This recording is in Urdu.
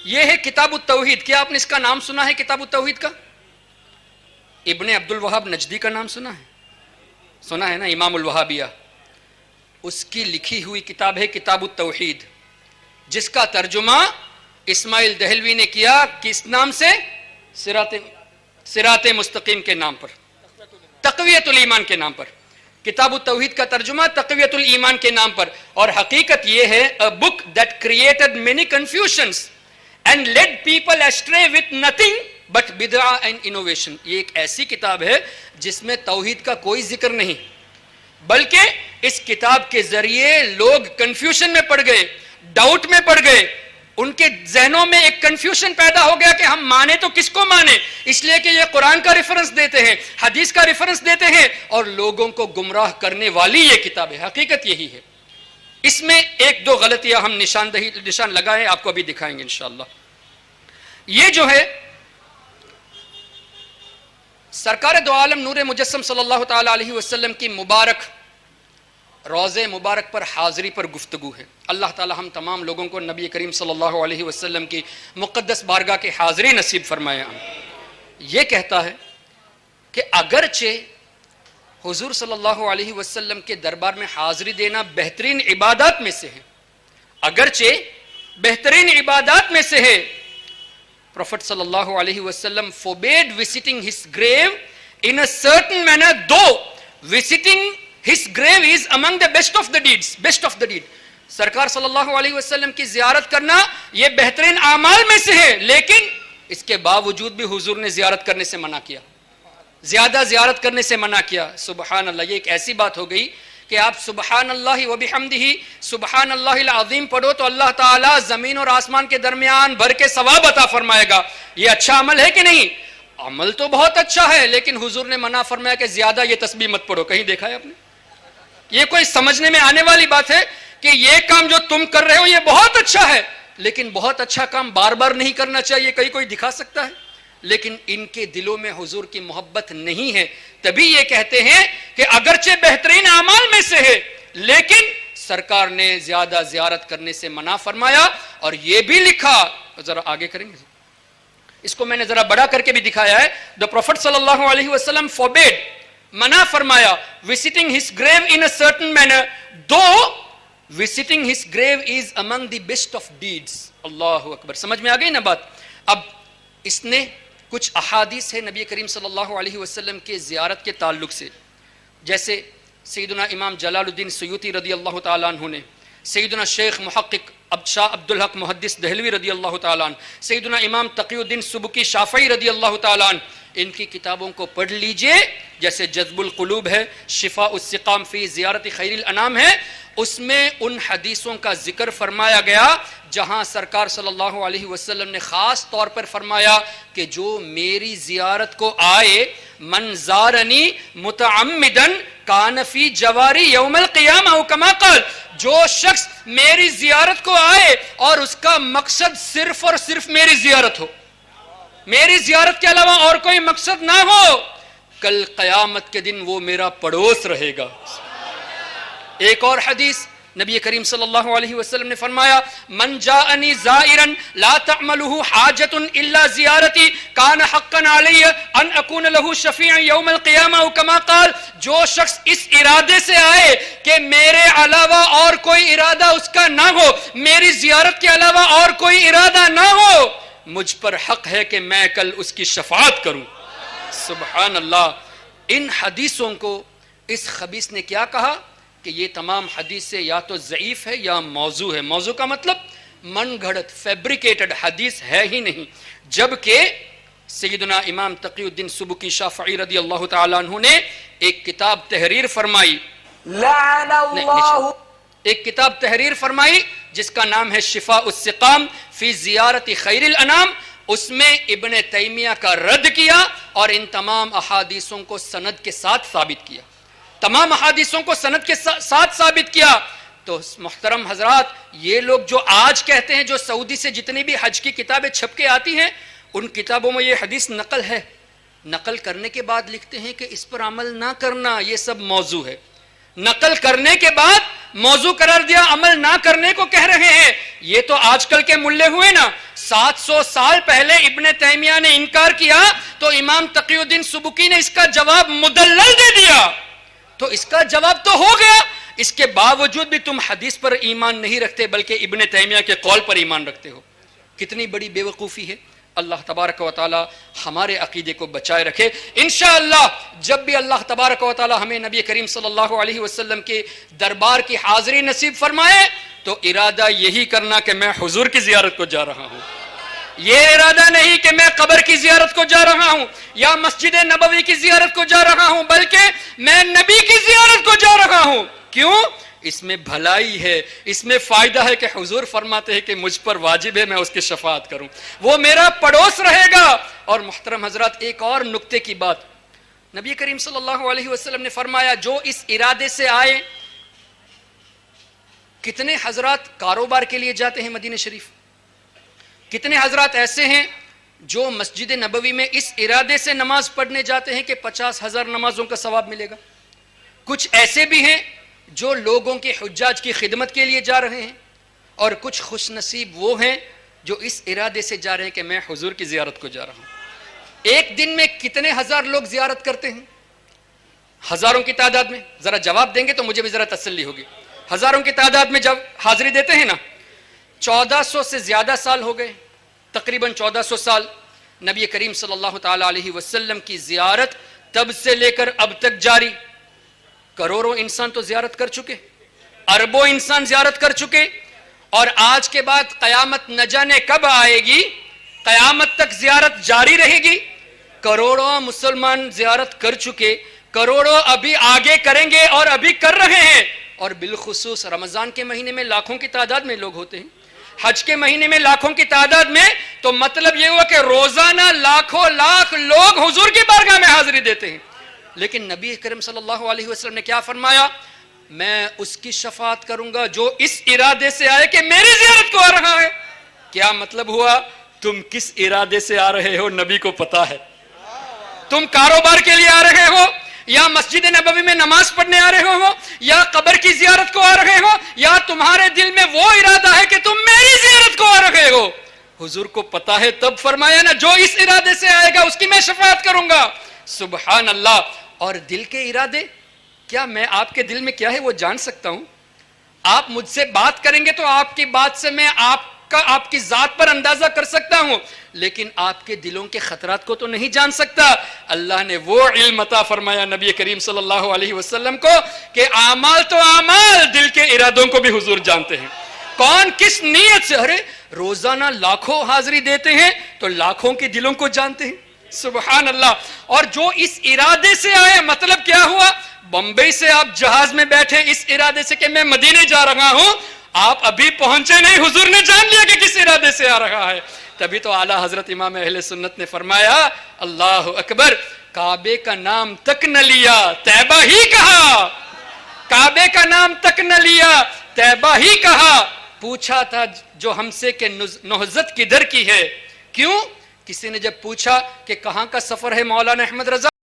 یہ ہے کتاب التوحید. کیا آپ نے اس کا نام سنا ہے کتاب التوحید کا؟ ابن عبد الوہاب نجدی کا نام سنا ہے نا، امام الوہابیہ. اس کی لکھی ہوئی کتاب ہے کتاب التوحید، جس کا ترجمہ اسماعیل دہلوی نے کیا کس نام سے؟ صراط مستقیم کے نام پر، تقویت الایمان کے نام پر. کتاب التوحید کا ترجمہ تقویت الایمان کے نام پر. اور حقیقت یہ ہے a book that created many confusions and led people astray with nothing but bid'ah and innovation. یہ ایک ایسی کتاب ہے جس میں توحید کا کوئی ذکر نہیں، بلکہ اس کتاب کے ذریعے لوگ کنفیوژن میں پڑ گئے، ڈاؤٹ میں پڑ گئے. ان کے ذہنوں میں ایک کنفیوژن پیدا ہو گیا کہ ہم مانے تو کس کو مانے، اس لیے کہ یہ قرآن کا ریفرنس دیتے ہیں، حدیث کا ریفرنس دیتے ہیں، اور لوگوں کو گمراہ کرنے والی یہ کتاب ہے. حقیقت یہی ہے. اس میں ایک دو غلطیاں ہم نشان لگائے، آپ کو ابھی دکھائیں گے انشاءاللہ. یہ جو ہے سرکار دو عالم نور مجسم صلی اللہ تعالی علیہ وسلم کی مبارک روضے مبارک پر حاضری پر گفتگو ہے. اللہ تعالی ہم تمام لوگوں کو نبی کریم صلی اللہ علیہ وسلم کی مقدس بارگاہ کی حاضری نصیب فرمائے. یہ کہتا ہے کہ اگرچہ حضور صلی اللہ علیہ وسلم کے دربار میں حاضری دینا بہترین عبادات میں سے ہے، اگرچہ بہترین عبادات میں سے ہے، Prophet صلی اللہ علیہ وسلم forbade visiting his grave in a certain manner, though visiting his grave is among the best of the deed. سرکار صلی اللہ علیہ وسلم کی زیارت کرنا یہ بہترین اعمال میں سے ہے، لیکن اس کے باوجود بھی حضور نے زیارت کرنے سے منع کیا، زیادہ زیارت کرنے سے منع کیا. سبحان اللہ. یہ ایک ایسی بات ہو گئی کہ آپ سبحان اللہ وبحمدہ سبحان اللہ العظیم پڑھو تو اللہ تعالیٰ زمین اور آسمان کے درمیان بھر کے ثواب عطا فرمائے گا. یہ اچھا عمل ہے کہ نہیں؟ عمل تو بہت اچھا ہے، لیکن حضور نے منع فرمایا کہ زیادہ یہ تسبیح مت پڑھو. کہیں دیکھا ہے آپ نے؟ یہ کوئی سمجھنے میں آنے والی بات ہے کہ یہ کام جو تم کر رہے ہو یہ بہت اچھا ہے، لیکن بہت اچھا کام بار بار نہیں کرنا چاہیے. کہیں کوئی دکھا سکتا ہے؟ لیکن ان کے دلوں میں حضور کی محبت نہیں ہے، تبھی یہ کہتے ہیں کہ اگرچہ بہترین اعمال میں سے ہے، لیکن سرکار نے زیادہ زیارت کرنے سے منع فرمایا. اور یہ بھی لکھا، ذرا آگے کریں گے، اس کو میں نے ذرا بڑا کر کے بھی دکھایا ہے. دا پروفٹ صلی اللہ علیہ وسلم forbade، منع فرمایا، visiting his grave in a certain manner, though visiting his grave is among the best of deeds. اللہ اکبر. سمجھ میں آ گئی نا بات؟ اب اس نے کچھ احادیث ہے نبی کریم صلی اللہ علیہ وسلم کے زیارت کے تعلق سے، جیسے سیدنا امام جلال الدین سیوطی رضی اللہ تعالیٰ عنہ نے، سیدنا شیخ محقق شاہ عبدالحق محدث دہلوی رضی اللہ تعالیٰ عنہ، سیدنا امام تقی الدین سبکی شافعی رضی اللہ تعالیٰ عنہ. ان کی کتابوں کو پڑھ لیجئے، جیسے جذب القلوب ہے، شفاء السقام فی زیارت خیر الانام ہے. اس میں ان حدیثوں کا ذکر فرمایا گیا جہاں سرکار صلی اللہ علیہ وسلم نے خاص طور پر فرمایا کہ جو میری زیارت کو آئے، من زارنی متعمدن کان فی جواری یوم القیامہ او کما قال، جو شخص میری زیارت کو آئے اور اس کا مقصد صرف اور صرف میری زیارت ہو، میری زیارت کے علاوہ اور کوئی مقصد نہ ہو، کل قیامت کے دن وہ میرا پڑوس رہے گا. ایک اور حدیث نبی کریم صلی اللہ علیہ وسلم نے فرمایا، من جاءنی زائرا لا تعملہ حاجت الا زیارتی کان حقا علی ان اکون لہ شفیعا یوم القیامہ او کما قال، جو شخص اس ارادے سے آئے کہ میرے علاوہ اور کوئی ارادہ اس کا نہ ہو، میری زیارت کے علاوہ اور کوئی ارادہ نہ ہو، مجھ پر حق ہے کہ میں کل اس کی شفاعت کروں. سبحان اللہ. ان حدیثوں کو اس خبیث نے کیا کہا کہ یہ تمام حدیثیں یا تو ضعیف ہے یا موضوع ہے. موضوع کا مطلب من گھڑت، فیبریکیٹڈ حدیث ہے ہی نہیں. جبکہ سیدنا امام تقی الدین سبکی شافعی رضی اللہ تعالیٰ عنہ نے ایک کتاب تحریر فرمائی، ایک کتاب تحریر فرمائی جس کا نام ہے شفاء السقام فی زیارت خیر الانام. اس میں ابن تیمیہ کا رد کیا اور ان تمام احادیثوں کو سند کے ساتھ ثابت کیا، تمام احادیثوں کو سند کے ساتھ ثابت کیا. تو محترم حضرات، یہ لوگ جو آج کہتے ہیں، جو سعودی سے جتنی بھی حج کی کتابیں چھپ کے آتی ہیں، ان کتابوں میں یہ حدیث نقل ہے، نقل کرنے کے بعد لکھتے ہیں کہ اس پر عمل نہ کرنا یہ سب موضوع ہے. نقل کرنے کے بعد موضوع قرار دیا، عمل نہ کرنے کو کہہ رہے ہیں. یہ تو آج کل کے ملے ہوئے نا. 700 سال پہلے ابن تیمیہ نے انکار کیا تو امام تقی الدین سبکی نے اس کا جواب مدلل دے دیا. تو اس کا جواب تو ہو گیا. اس کے باوجود بھی تم حدیث پر ایمان نہیں رکھتے بلکہ ابن تیمیہ کے قول پر ایمان رکھتے ہو. کتنی بڑی بے وقوفی ہے. اللہ تبارک و تعالی ہمارے عقیدے کو بچائے رکھے. انشاءاللہ جب بھی اللہ تبارک و تعالی ہمیں نبی کریم صلی اللہ علیہ وسلم کے دربار کی حاضری نصیب فرمائے تو ارادہ یہی کرنا کہ میں حضور کی زیارت کو جا رہا ہوں. یہ ارادہ نہیں کہ میں قبر کی زیارت کو جا رہا ہوں یا مسجد نبوی کی زیارت کو جا رہا ہوں، بلکہ میں نبی کی زیارت کو جا رہا ہوں. کیوں؟ اس میں بھلائی ہے، اس میں فائدہ ہے کہ حضور فرماتے ہیں کہ مجھ پر واجب ہے میں اس کی شفاعت کروں، وہ میرا پڑوس رہے گا. اور محترم حضرات ایک اور نکتے کی بات، نبی کریم صلی اللہ علیہ وسلم نے فرمایا جو اس ارادے سے آئے. کتنے حضرات کاروبار کے لیے جاتے ہیں مدینہ شریف، کتنے حضرات ایسے ہیں جو مسجد نبوی میں اس ارادے سے نماز پڑھنے جاتے ہیں کہ 50,000 نمازوں کا ثواب ملے گا. کچھ ایسے بھی ہیں جو لوگوں کے حجاج کی خدمت کے لیے جا رہے ہیں، اور کچھ خوش نصیب وہ ہیں جو اس ارادے سے جا رہے ہیں کہ میں حضور کی زیارت کو جا رہا ہوں. ایک دن میں کتنے ہزار لوگ زیارت کرتے ہیں؟ ہزاروں کی تعداد میں. ذرا جواب دیں گے تو مجھے بھی ذرا تسلی ہوگی. ہزاروں کی تعداد میں جب حاضری دیتے ہیں نا. 1400 سے زیادہ سال ہو گئے، تقریباً 1400 سال نبی کریم صلی اللہ تعالی علیہ وسلم کی زیارت تب سے لے کر اب تک جاری. کروڑوں انسان تو زیارت کر چکے، اربوں انسان زیارت کر چکے، اور آج کے بعد قیامت نہ جانے کب آئے گی، قیامت تک زیارت جاری رہے گی. کروڑوں مسلمان زیارت کر چکے، کروڑوں ابھی آگے کریں گے اور ابھی کر رہے ہیں. اور بالخصوص رمضان کے مہینے میں لاکھوں کی تعداد میں لوگ ہوتے ہیں، حج کے مہینے میں لاکھوں کی تعداد میں. تو مطلب یہ ہوا کہ روزانہ لاکھوں لاکھ لوگ حضور کی بارگاہ میں حاضری دیتے ہیں. لیکن نبی کریم صلی اللہ علیہ وسلم نے کیا فرمایا؟ میں اس کی شفاعت کروں گا جو اس ارادے سے آئے کہ میری زیارت کو آ رہا ہے. کیا مطلب ہوا؟ تم کس ارادے سے آ رہے ہو نبی کو پتا ہے. تم کاروبار کے لیے آ رہے ہو، یا مسجد نبوی میں نماز پڑھنے آ رہے ہو، یا قبر کی زیارت کو آ رہے ہو، یا تمہارے دل میں وہ ارادہ ہے کہ تم میری زیارت کو آ رہے ہو. حضور کو پتا ہے، تب فرمایا نا جو اس ارادے سے آئے گا اس کی میں شفاعت کروں گا. سبحان اللہ. اور دل کے ارادے، کیا میں آپ کے دل میں کیا ہے وہ جان سکتا ہوں؟ آپ مجھ سے بات کریں گے تو آپ کی بات سے میں آپ کی ذات پر اندازہ کر سکتا ہوں، لیکن آپ کے دلوں کے خطرات کو تو نہیں جان سکتا. اللہ نے وہ علم عطا فرمایا نبی کریم صلی اللہ علیہ وسلم کو کہ اعمال تو اعمال، دل کے ارادوں کو بھی حضور جانتے ہیں. کون کس نیت سے، ارے روزانہ لاکھوں حاضری دیتے ہیں تو لاکھوں کے دلوں کو جانتے ہیں. سبحان اللہ. اور جو اس ارادے سے آئے، مطلب کیا ہوا؟ بمبئی سے آپ جہاز میں بیٹھے اس ارادے سے کہ میں مدینے جا رہا ہوں، آپ ابھی پہنچے نہیں، حضور نے جان لیا کہ کس ارادے سے آ رہا ہے. تبھی تو اعلیٰ حضرت امام اہل سنت نے فرمایا اللہ اکبر، کعبے کا نام تک نہ لیا طیبہ ہی کہا. کعبے کا نام تک نہ لیا طیبہ ہی کہا. پوچھا تھا جو ہم سے کہ نہضت کدھر کی ہے. کیوں؟ کسی نے جب پوچھا کہ کہاں کا سفر ہے مولانا احمد رضا